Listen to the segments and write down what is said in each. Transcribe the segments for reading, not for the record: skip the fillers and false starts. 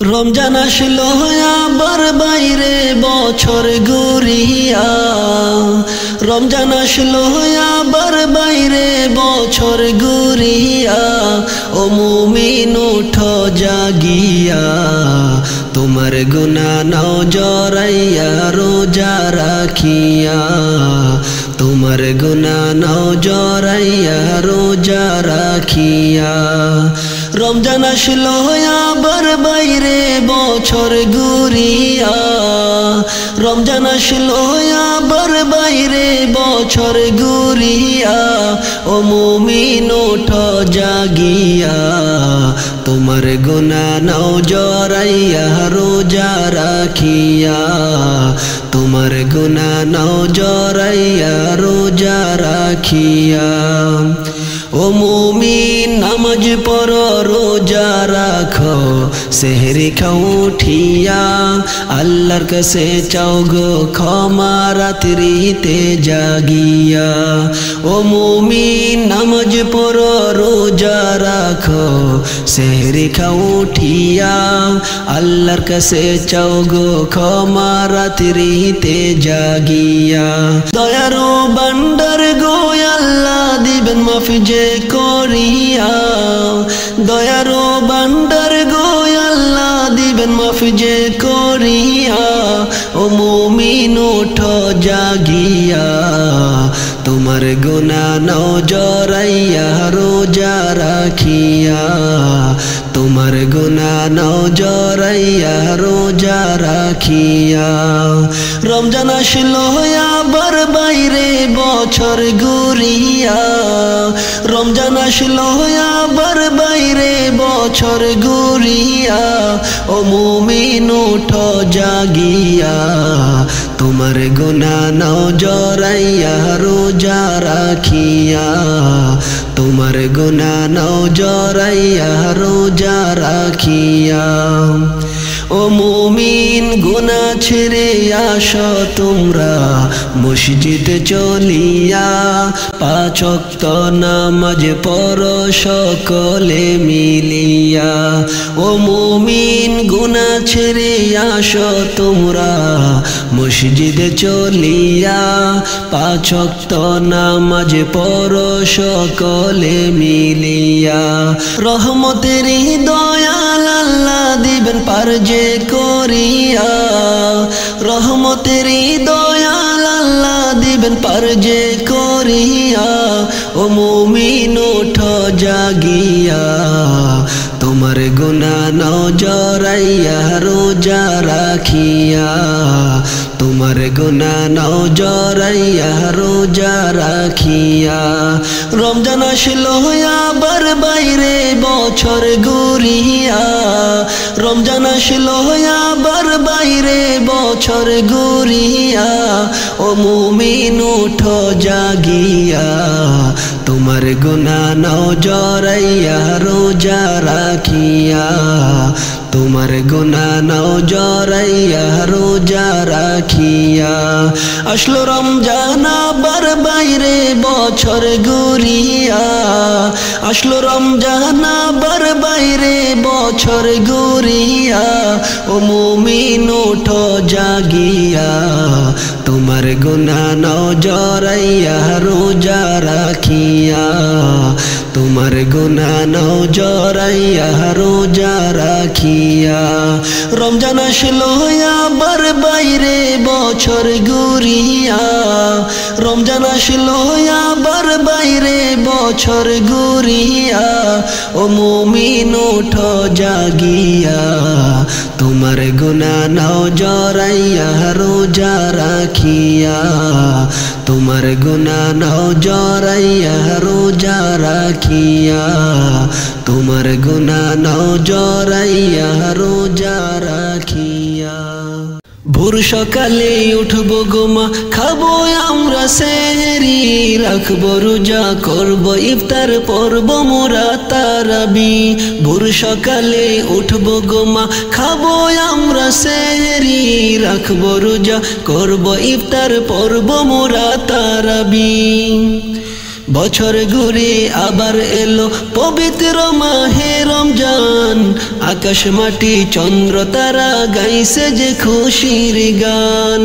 রমজান আসলো আবার বাইরে বছর ঘুরিয়া, রমজান আসলো আবার বাইরে বছর ঘুরিয়া। ও মুমিন উঠো জাগিয়া, তোমার গুনাহ নাও জরাইয়া রোজা রাখিয়া, তোমার গুনাহ নাও জরাইয়া রোজা রাখিয়া। রমজান আসলো আবার বাইরে বছর ঘুরিয়া, রমজান আসলো আবার বাইরে বছর ঘুরিয়া। ও মুমিন ওঠো জাগিয়া, তোমার গুনাহ নাও জরাইয়া রোজা রাখিয়া, তোমার গুনাহ নাও জরাইয়া রোজা রাখিয়া। ও মুমিন নামাজ পড়ো রোজা রাখো, সেহরি খাও উঠিয়া, আল্লাহর কাছে চাও গো ক্ষমা রাত্রিতে জাগিয়া। ও মুমিন নামাজ পড়ো রোজা রাখো, সেহরি খাও উঠিয়া, আল্লাহর কাছে চাও গো ক্ষমা রাত্রিতে জাগিয়া। দয়ারো বান্দার গো আল্লাহ দিবেন মাফি যে করিয়া, দয়ারো বান্দার গো আল্লাহ দিবেন মাফি যে করিয়া। ও মুমিন ওঠো জাগিয়া, তোমার গুনাহ নাও জরাইয়া রোজা রাখিয়া, তোমার গুনাহ নাও জরাইয়া রোজা রাখিয়া। রমজান আসলো আবার বাইরে বছর ঘুরিয়া, রমজান আসলো আবার বাইরে বছর ঘুরিয়া। ও মুমিন উঠো জাগিয়া, তোমার গুনাহ নাও জরাইয়া রোজা রাখিয়া, তোমার গুনাহ নাও জরাইয়া রোজা রাখিয়া। ও মুমিন গুনাহ ছেড়ে আসো তোমরা মসজিদে চলিয়া, পাঁচ ওয়াক্ত নামাজ পড়ো সকলে মিলিয়া। ও মুমিন গুনাহ ছেড়ে আসো তোমরা মসজিদে চলিয়া, পাঁচ ওয়াক্ত নামাজ পড়ো সকলে মিলিয়া। রহমতের দয়াল আল্লাহ দিবেন পার যে করিয়া, রহমতের দয়াল আল্লাহ দিবেন পার যে করিয়া। ও মুমিন ওঠো জাগিয়া, তোমার গুনাহ নাও জরাইয়া রোজা রাখিয়া, তোমার গুনাহ নাও জরাইয়া রোজা রাখিয়া। রমজান আসলো আবার বাইরে বছর ঘুরিয়া, রমজান আসলো আবার বাইরে বছর ঘুরিয়া। ও মুমিন উঠো জাগিয়া, তোমার গুনাহ নাও জরাইয়া রোজা রাখিয়া, তোমার গুনাহ নাও জরাইয়া রোজা রাখিয়া। আসলো রমজান আবার বাইরে বছর ঘুরিয়া, আসলো রমজান আবার বাইরে বছর ঘুরিয়া। ও মুমিন ওঠো জাগিয়া, তোমার গুনাহ নাও জরাইয়া রোজা রাখিয়া, তোমার গুনাহ নাও জরাইয়া রোজা রাখিয়া। রমজান আসলো আবার বাইরে বছর ঘুরিয়া, রমজান আসলো আবার বাইরে বছর ঘুরিয়া। ও মুমিন ওঠো জাগিয়া, তোমার গুনাহ নাও জরাইয়া রোজা রাখিয়া, তোমার গুনাহ নাও জরাইয়া রোজা রাখিয়া, তোমার গুনাহ নাও জরাইয়া রোজা রাখিয়া। ভোর সকালে উঠবো গোমা খাবো আমরা সেহরি, রাখবো রোজা করবো ইফতার পড়বো মোরা তারাবি। ভোর সকালে উঠবো গোমা খাবো আমরা সেহরি, রাখবো রোজা করবো ইফতার পড়বো মোরা তারাবি। বছর ঘুরে আবার এলো পবিত্র মাহে রমজান, আকাশ মাটি চন্দ্র তারা গাইছে যে খুশির গান।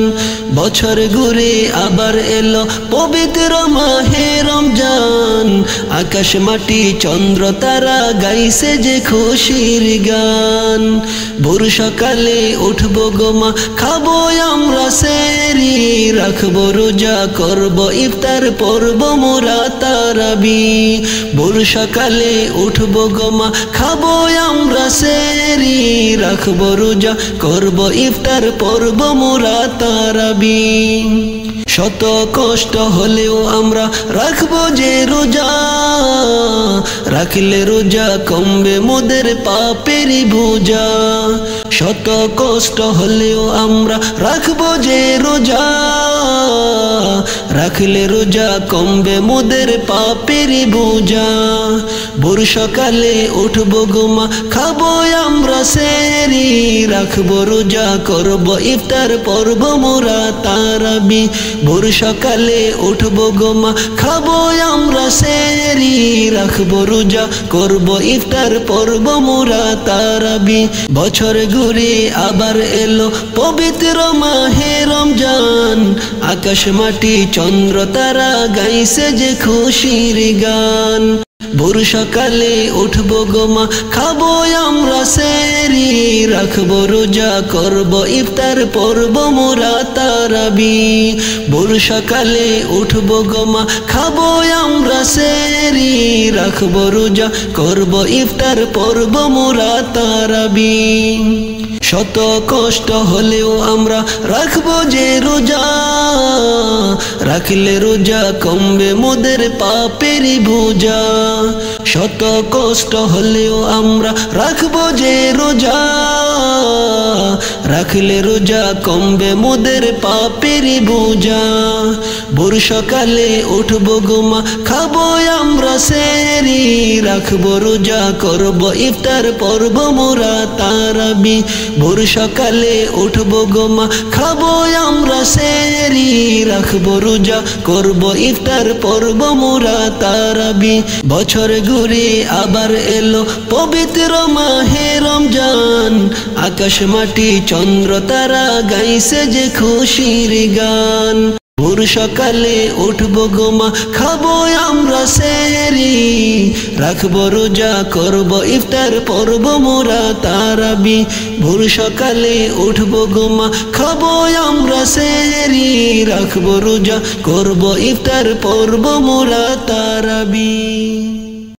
বছর ঘুরে আবার এলো পবিত্র মাহে রমজান, আকাশ মাটি চন্দ্র তারা গাইছে যে খুশির গান। ভোর সকালে উঠবো গোমা খাবো আমরা সেরি, রাখবো রোজা করব ইফতার পড়ব মোরা তারাবি। ভোর সকালে উঠবো গোমা খাবো আমরা সেরি, রাখবো রোজা করব ইফতার পড়ব মোরা তারাবি। শত কষ্ট হলেও আমরা রাখবো যে রোজা, রাখলে রোজা কমবে মোদের পাপের বোঝা। শত কষ্ট হলেও আমরা রাখবো যে রোজা, রাখলে রোজা কমবে মোদের পাপের বোঝা। ভোর সকালে উঠবো গোমা খাবো আমরা সেরি, রাখবো রোজা করব ইফতার পড়ব মোরা তারাবি। ভোর সকালে উঠবো গোমা খাবো আমরা সেরি, রাখবো রোজা করব ইফতার পড়ব মোরা তারাবি। বছর ঘুরে আবার এলো পবিত্র মাহে রমজান, আকাশ মাটি চন্দ্র তারা গাইছে যে খুশির গান। ভোর সকালে উঠবো গোমা খাবো আমরা সেরি, রাখবো রোজা করব ইফতার পড়ব মোরা তারাবি। ভোর সকালে উঠবো গোমা খাবো আমরা সেরি, রাখবো রোজা করব ইফতার পড়ব মোরা তারাবি। শত কষ্ট হলেও আমরা রাখবো যে রোজা, রাখলে রোজা কমবে মোদের পাপের বোঝা। শত কষ্ট হলেও আমরা রাখবো যে রোজা, রাখলে রোজা কমবে মোদের পাপের বোঝা। ভোর সকালে উঠবো গোমা খাবো আমরা সেরি, রাখবো রোজা করব ইফতার পড়ব মোরা তারাবি। ভোর সকালে উঠবো গোমা খাবো আমরা সেরি, রাখবো রোজা করব ইফতার পড়ব মোরা তারাবি। বছর ঘুরে আবার এলো পবিত্র মাহে রমজান, আকাশ মাটি চন্দ্র তারা গাইছে যে খুশির গান। ভোর সকালে উঠবো গোমা খাবো আমরা সেরি, রাখবো রোজা করব ইফতার পড়ব মোরা তারাবি। ভোর সকালে উঠবো গোমা খাবো আমরা সেরি, রাখবো রোজা করব ইফতার পড়ব মোরা তারাবি।